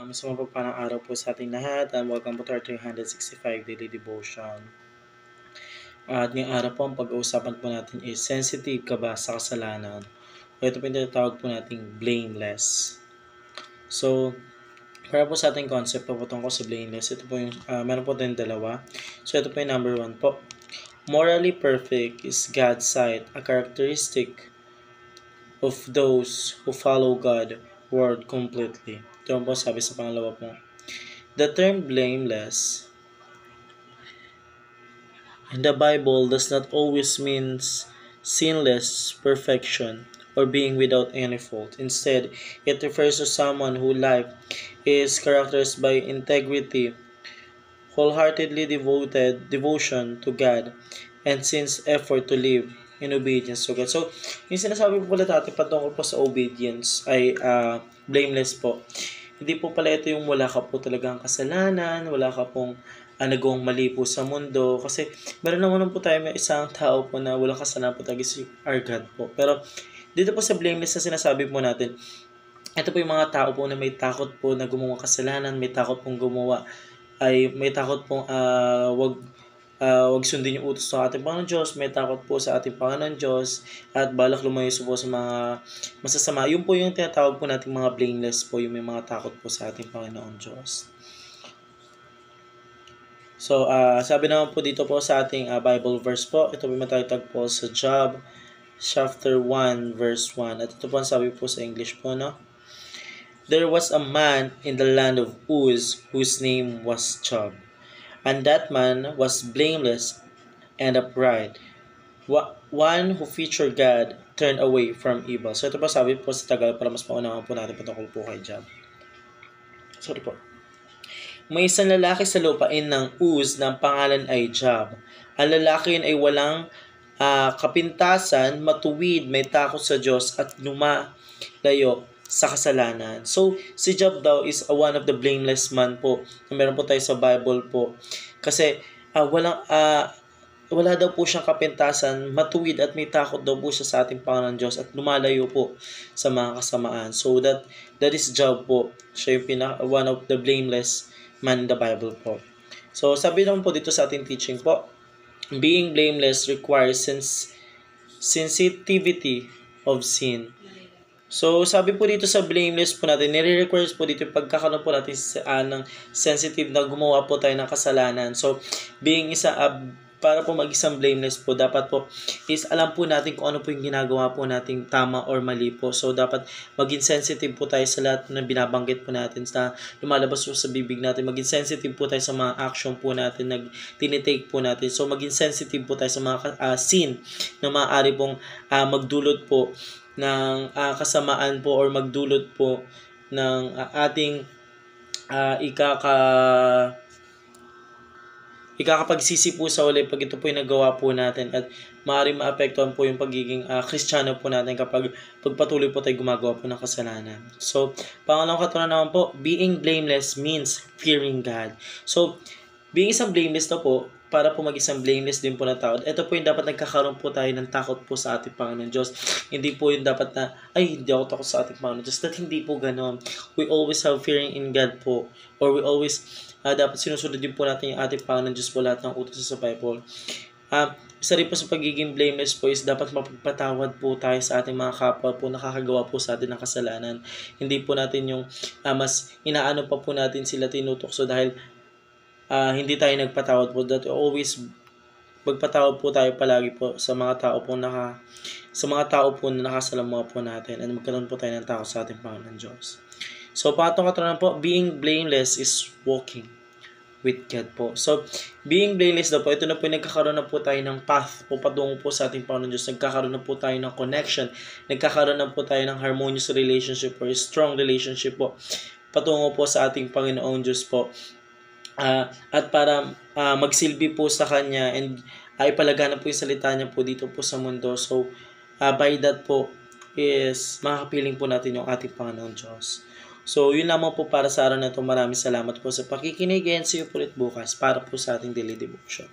Mas mapagpalang araw po sa ating lahat and welcome po to our 365 Daily Devotion. At ngayong araw po, ang pag-uusapan po natin is sensitive ka ba sa kasalanan? O ito po yung tinatawag po nating blameless. So, para po sa ating concept po tungkol sa blameless, ito po yung, meron po tayong dalawa. So, ito po yung number 1 po. Morally perfect is God's sight, a characteristic of those who follow God's word completely. Ito po sabi sa pangalawa po. The term blameless in the Bible does not always mean sinless perfection or being without any fault. Instead, it refers to someone whose life is characterized by integrity, wholeheartedly devotion to God, and since effort to live in obedience to God. So, yung sinasabi po pala natin patungkol po sa obedience ay blameless po. Hindi po pala ito yung wala ka po talagang kasalanan, wala ka pong nagawang mali po sa mundo. Kasi meron naman po tayo may isang tao po na walang kasalanan po talaga si our God po. Pero dito po sa blameless na sinasabi po natin, ito po yung mga tao po na may takot po na gumawa kasalanan, may takot pong gumawa, may takot pong wag sundin yung utos ng ating Panginoon Diyos, may takot po sa ating Panginoon Diyos, at balak lumayo po sa mga masasama. Yun po yung tinatawag po nating mga blameless po, yung may mga takot po sa ating Panginoon Diyos. So, sabi naman po dito po sa ating Bible verse po, ito po matatag po sa Job chapter 1 verse 1. At ito po ang sabi po sa English po, no? There was a man in the land of Uz whose name was Job. And that man was blameless and upright, one who feared God, turned away from evil. So ito po sabi po sa Tagalog para mas maunawan po natin patungkol po kay Job. Sorry po. May isang lalaki sa lupain ng Uz na ang pangalan ay Job. Ang lalaki yun ay walang kapintasan, matuwid, may takot sa Diyos at lumalayo sa kasalanan. So, si Job daw is one of the blameless man po. Meron po tayo sa Bible po. Kasi wala daw po siyang kapintasan, matuwid at may takot daw po siya sa ating Panginoon Diyos at lumalayo po sa mga kasamaan. So, that is Job po. Siya yung one of the blameless man in the Bible po. So, sabi naman po dito sa ating teaching po, being blameless requires sensitivity of sin. So, sabi po dito sa blameless po natin, nire-requires po dito yung pagkakaroon po natin ng sensitive na gumawa po tayo ng kasalanan. So, being para po mag-isang blameless po, dapat po is alam po natin kung ano po yung ginagawa po nating tama or mali po. So, dapat maging sensitive po tayo sa lahat na binabanggit po natin na lumalabas po sa bibig natin. Maging sensitive po tayo sa mga action po natin na tinitake po natin. So, maging sensitive po tayo sa mga sin na maaari pong magdulot po ng kasamaan po or magdulot po ng ating ikakapagsisi po sa uli pag ito po yung nagawa po natin at maaaring maapektuhan po yung pagiging Kristiyano po natin kapag pagpatuloy po tayo gumagawa po ng kasalanan. So, pangalawang katuruan naman po, being blameless means fearing God. So, being isang blameless na po, para po mag-isang blameless din po na tao, ito po yung dapat nagkakaroon po tayo ng takot po sa ating Panginoon Diyos. Hindi po yung dapat na, hindi ako takot sa ating Panginoon Diyos. That hindi po ganoon. We always have fearing in God po. Or we always, dapat sinusunod din po natin yung ating Panginoon Diyos po lahat ng utos sa Bible. Isa rin po sa pagiging blameless po is dapat mapagpatawad po tayo sa ating mga kapwa po nakakagawa po sa atin ng kasalanan. Hindi po natin yung mas inaano pa po natin sila tinutokso dahil hindi tayo nagpatawad po. That always magpatawad po tayo palagi po sa mga tao po na nakasalamuha po natin at magkaroon po tayo ng takot sa ating Panginoon Diyos. So, pangatong katuruan po, being blameless is walking with God po. So, being blameless daw po, ito na po nagkakaroon na po tayo ng path po patungo po sa ating Panginoon Diyos. Nagkakaroon na po tayo ng connection. Nagkakaroon na po tayo ng harmonious relationship or strong relationship po patungo po sa ating Panginoon Diyos po. At para magsilbi po sa Kanya and ipalagana po yung salita niya po dito po sa mundo. So, by that po is makakapiling po natin yung ating Panginoon Diyos. So, yun lamang po para sa araw na ito. Maraming salamat po sa pakikinig and see you po ulit bukas para po sa ating daily devotion.